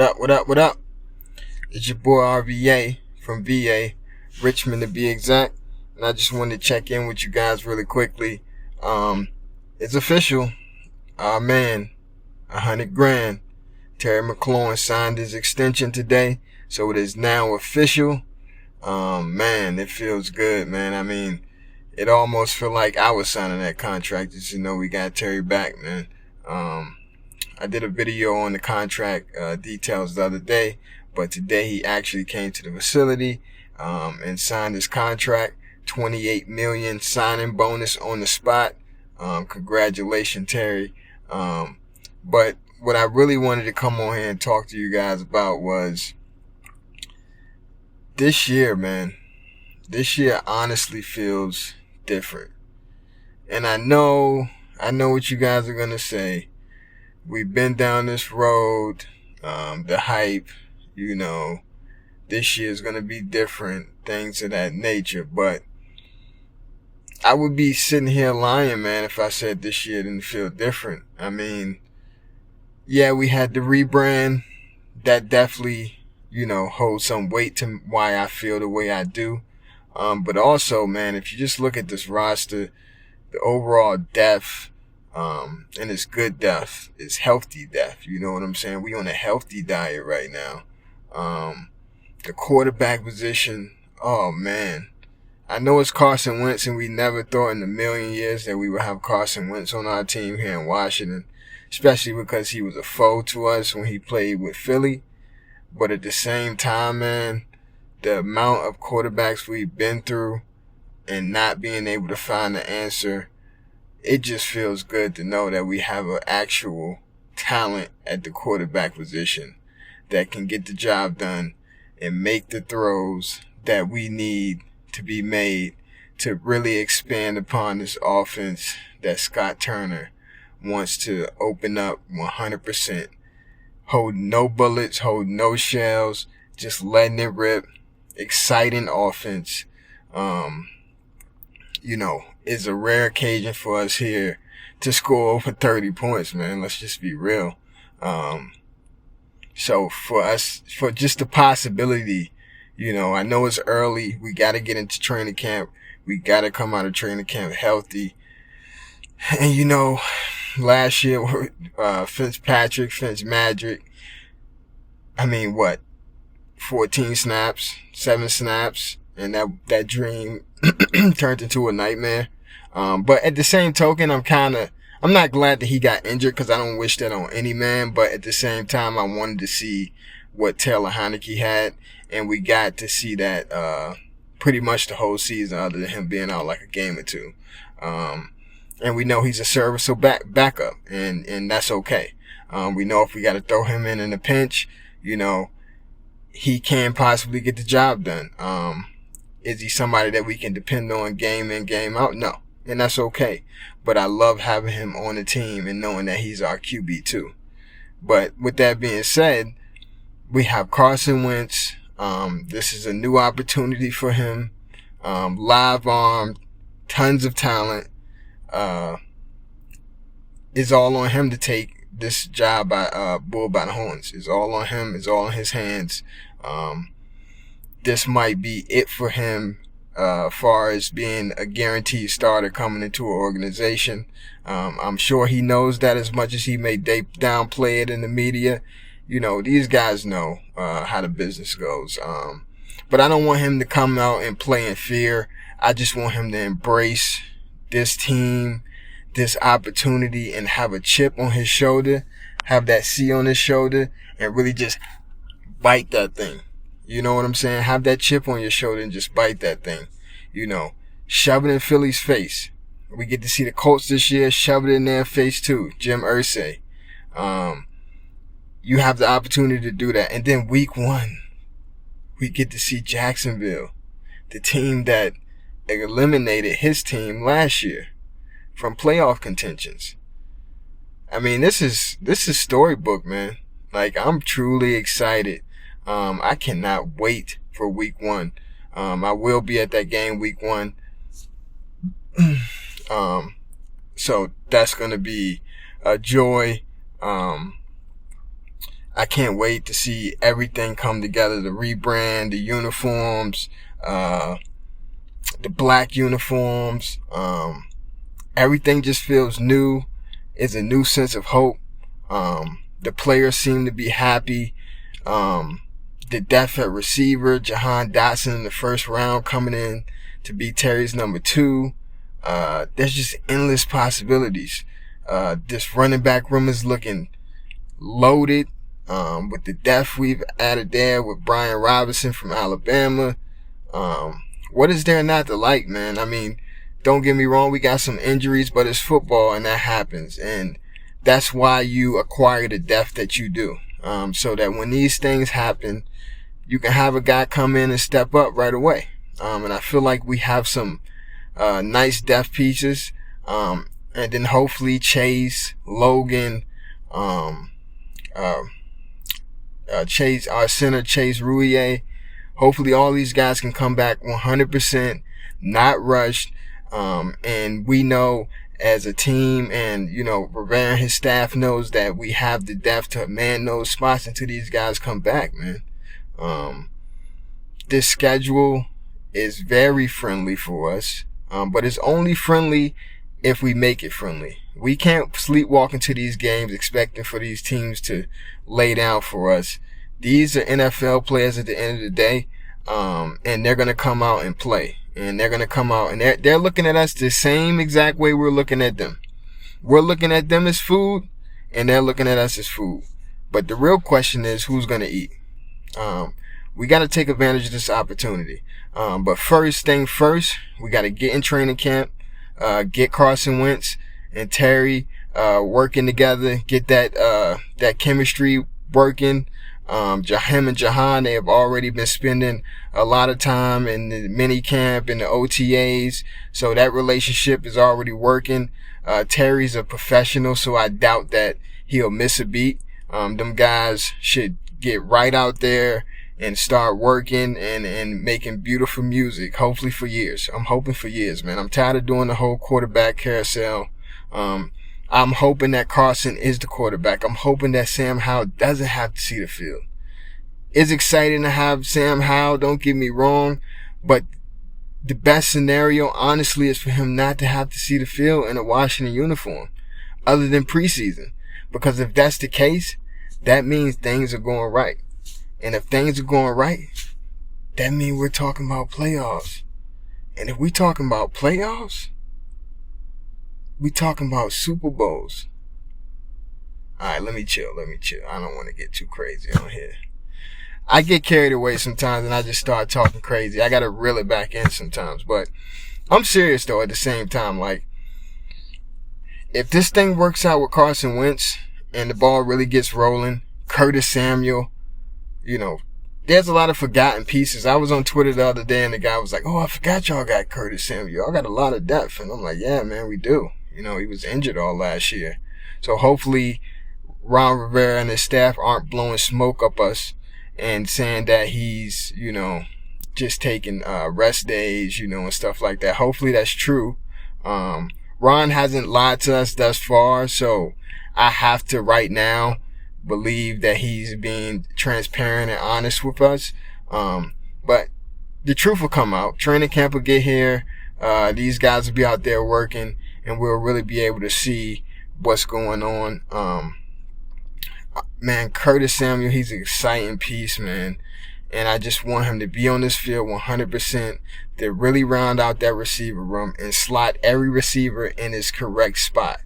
up? What up? What up? It's your boy RVA from VA, Richmond to be exact. And I just wanted to check in with you guys really quickly. It's official. Our man, 100 grand. Terry McLaurin signed his extension today, so it is now official. Man, it feels good, man. I mean, it almost feel like I was signing that contract. Just we got Terry back, man. I did a video on the contract details the other day, but today he actually came to the facility and signed his contract. $28 million signing bonus on the spot. Congratulations, Terry. But what I really wanted to come on here and talk to you guys about was this year, man. This year honestly feels different. And I know what you guys are going to say. We've been down this road, the hype, this year is going to be different, things of that nature. But I would be sitting here lying, man, if I said this year didn't feel different. I mean, yeah, we had the rebrand. That definitely, holds some weight to why I feel the way I do. But also, man, if you just look at this roster, the overall depth, and it's good depth, it's healthy depth. You know what I'm saying? We on a healthy diet right now. The quarterback position, oh man. I know it's Carson Wentz, and we never thought in a million years that we would have Carson Wentz on our team here in Washington, especially because he was a foe to us when he played with Philly. But at the same time, man, the amount of quarterbacks we've been through and not being able to find the answer, it just feels good to know that we have an actual talent at the quarterback position that can get the job done and make the throws that we need to be made to really expand upon this offense that Scott Turner wants to open up 100%. Hold no bullets, hold no shells, just letting it rip. Exciting offense. It's a rare occasion for us here to score over 30 points, man. Let's just be real. So for us, for just the possibility, I know it's early. We got to get into training camp. We got to come out of training camp healthy. And, last year, Fitzmagic, 14 snaps, 7 snaps, and that dream turned into a nightmare. But at the same token, I'm not glad that he got injured because I don't wish that on any man. But at the same time, I wanted to see what Taylor Heinicke had, and we got to see that pretty much the whole season, other than him being out like a game or two. And we know he's a serviceable backup, and that's okay. We know if we got to throw him in a pinch, he can possibly get the job done. Is he somebody that we can depend on game in, game out? No. And that's okay. But I love having him on the team and knowing that he's our QB too. But with that being said, we have Carson Wentz. This is a new opportunity for him. Live arm, tons of talent. It's all on him to take this job by bull by the horns. It's all on him. It's all in his hands. This might be it for him far as being a guaranteed starter coming into an organization. I'm sure he knows that, as much as he may downplay it in the media. These guys know how the business goes. But I don't want him to come out and play in fear. I just want him to embrace this team, this opportunity, and have a chip on his shoulder, have that C on his shoulder, and really just bite that thing. You know what I'm saying? Have that chip on your shoulder and just bite that thing. Shove it in Philly's face. We get to see the Colts this year. Shove it in their face too. Jim Irsay. You have the opportunity to do that. And then week 1, we get to see Jacksonville, the team that eliminated his team last year from playoff contentions. This is storybook, man. I'm truly excited. I cannot wait for week 1. I will be at that game week 1. So that's going to be a joy. I can't wait to see everything come together. The rebrand, the uniforms, the black uniforms, everything just feels new. It's a new sense of hope. The players seem to be happy. The depth at receiver, Jahan Dotson in the first round coming in to be Terry's number 2. There's just endless possibilities. This running back room is looking loaded, with the depth we've added there with Brian Robinson from Alabama. What is there not to like, man? I mean, don't get me wrong, we got some injuries, but it's football and that happens. And that's why you acquire the depth that you do. So that when these things happen, you can have a guy come in and step up right away. And I feel like we have some nice depth pieces. And then hopefully Chase, Logan, Chase, our center, Chase Rouillet. Hopefully all these guys can come back 100%, not rushed. And we know as a team, and, Rivera and his staff knows that we have the depth to man those spots until these guys come back, man. This schedule is very friendly for us, but it's only friendly if we make it friendly. We can't sleepwalk into these games expecting for these teams to lay down for us. These are NFL players at the end of the day, and they're going to come out and play. And they're going to come out and they're looking at us the same exact way we're looking at them. We're looking at them as food, and they're looking at us as food. But the real question is, who's going to eat? We got to take advantage of this opportunity. But first thing first, we got to get in training camp, get Carson Wentz and Terry working together, get that chemistry working. Him and Jahan, they have already been spending a lot of time in the mini camp and the OTAs, so that relationship is already working. Terry's a professional, so I doubt that he'll miss a beat. Them guys should get right out there and start working and making beautiful music, hopefully for years. I'm hoping for years, man. I'm tired of doing the whole quarterback carousel. I'm hoping that Carson is the quarterback. I'm hoping that Sam Howell doesn't have to see the field. It's exciting to have Sam Howell, don't get me wrong, but the best scenario, honestly, is for him not to have to see the field in a Washington uniform, other than preseason. Because if that's the case, that means things are going right. And if things are going right, that means we're talking about playoffs. And if we're talking about playoffs, we talking about Super Bowls. Alright, let me chill. I don't want to get too crazy on here. I get carried away sometimes and I just start talking crazy. I gotta reel it back in sometimes. But I'm serious though at the same time. Like, if this thing works out with Carson Wentz and the ball really gets rolling, Curtis Samuel, there's a lot of forgotten pieces. I was on Twitter the other day and the guy was like, "Oh, I forgot y'all got Curtis Samuel. I got a lot of depth." And I'm like, "Yeah, man, we do." He was injured all last year. So hopefully Ron Rivera and his staff aren't blowing smoke up us and saying that he's, just taking rest days, and stuff like that. Hopefully that's true. Ron hasn't lied to us thus far, so I have to right now believe that he's being transparent and honest with us. But the truth will come out. Training camp will get here. These guys will be out there working, and we'll really be able to see what's going on. Man, Curtis Samuel, he's an exciting piece, man. And I just want him to be on this field 100%, to really round out that receiver room and slot every receiver in his correct spot.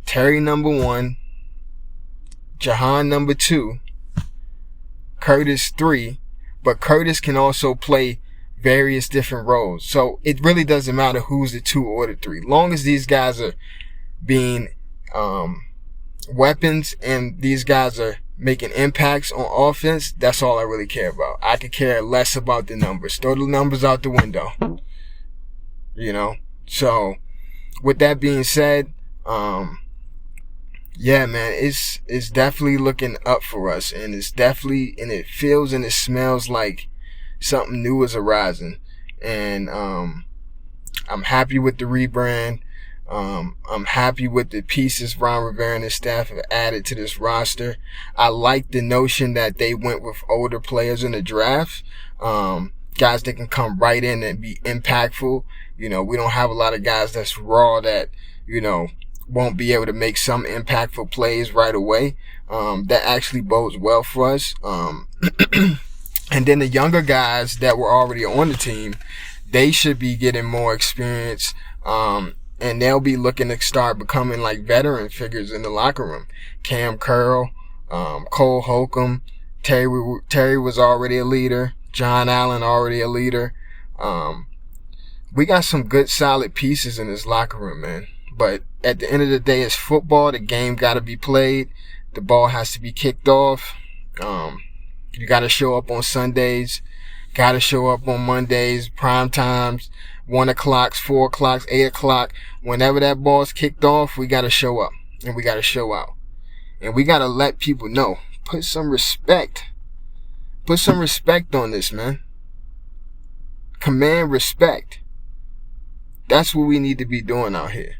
Terry number 1, Jahan number 2, Curtis 3, but Curtis can also play various different roles. So it really doesn't matter who's the 2 or the 3. Long as these guys are being weapons and these guys are making impacts on offense, that's all I really care about. I could care less about the numbers. Throw the numbers out the window. So with that being said, yeah, man, it's definitely looking up for us, and it feels and it smells like something new is arising. And I'm happy with the rebrand. I'm happy with the pieces Ron Rivera and his staff have added to this roster. I like the notion that they went with older players in the draft. Guys that can come right in and be impactful. We don't have a lot of guys that's raw that, won't be able to make some impactful plays right away. That actually bodes well for us. And then the younger guys that were already on the team, they should be getting more experience. And they'll be looking to start becoming like veteran figures in the locker room. Cam Curl, Cole Holcomb, Terry was already a leader. John Allen already a leader. We got some good solid pieces in this locker room, man. But at the end of the day, it's football. The game got to be played. The ball has to be kicked off. You got to show up on Sundays. Got to show up on Mondays, prime times, 1 o'clock, 4 o'clock, 8 o'clock. Whenever that ball's kicked off, we got to show up and we got to show out. And we got to let people know. Put some respect. Put some respect on this, man. Command respect. That's what we need to be doing out here.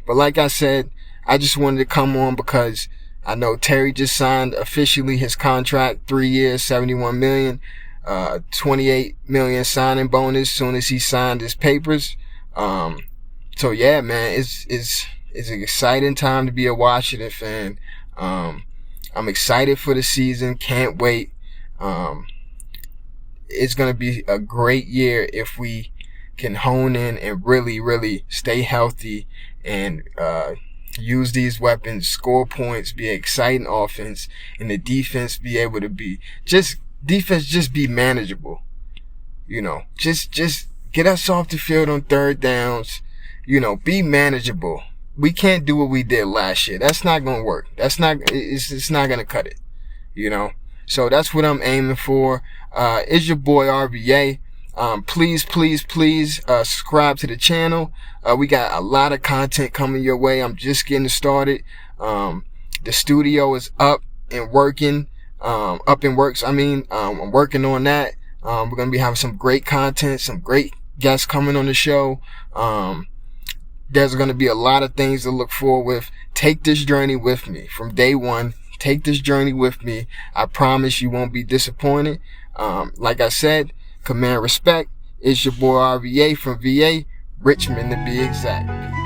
But like I said, I just wanted to come on because I know Terry just signed officially his contract, 3 years, $71 million. 28 million signing bonus soon as he signed his papers. So yeah, man, it's an exciting time to be a Washington fan. I'm excited for the season. Can't wait. It's going to be a great year if we can hone in and really, really stay healthy and, use these weapons, score points, be an exciting offense, and the defense be able to be just be manageable. Just get us off the field on third downs. Be manageable. We can't do what we did last year. That's not going to work. It's not going to cut it. So that's what I'm aiming for. It's your boy RVA. Please, subscribe to the channel. We got a lot of content coming your way. I'm just getting started. The studio is up and working. Up in works. I'm working on that. We're going to be having some great content, some great guests coming on the show. There's going to be a lot of things to look forward with. Take this journey with me from day one. Take this journey with me. I promise you won't be disappointed. Like I said, command respect. It's your boy RVA from VA, Richmond to be exact.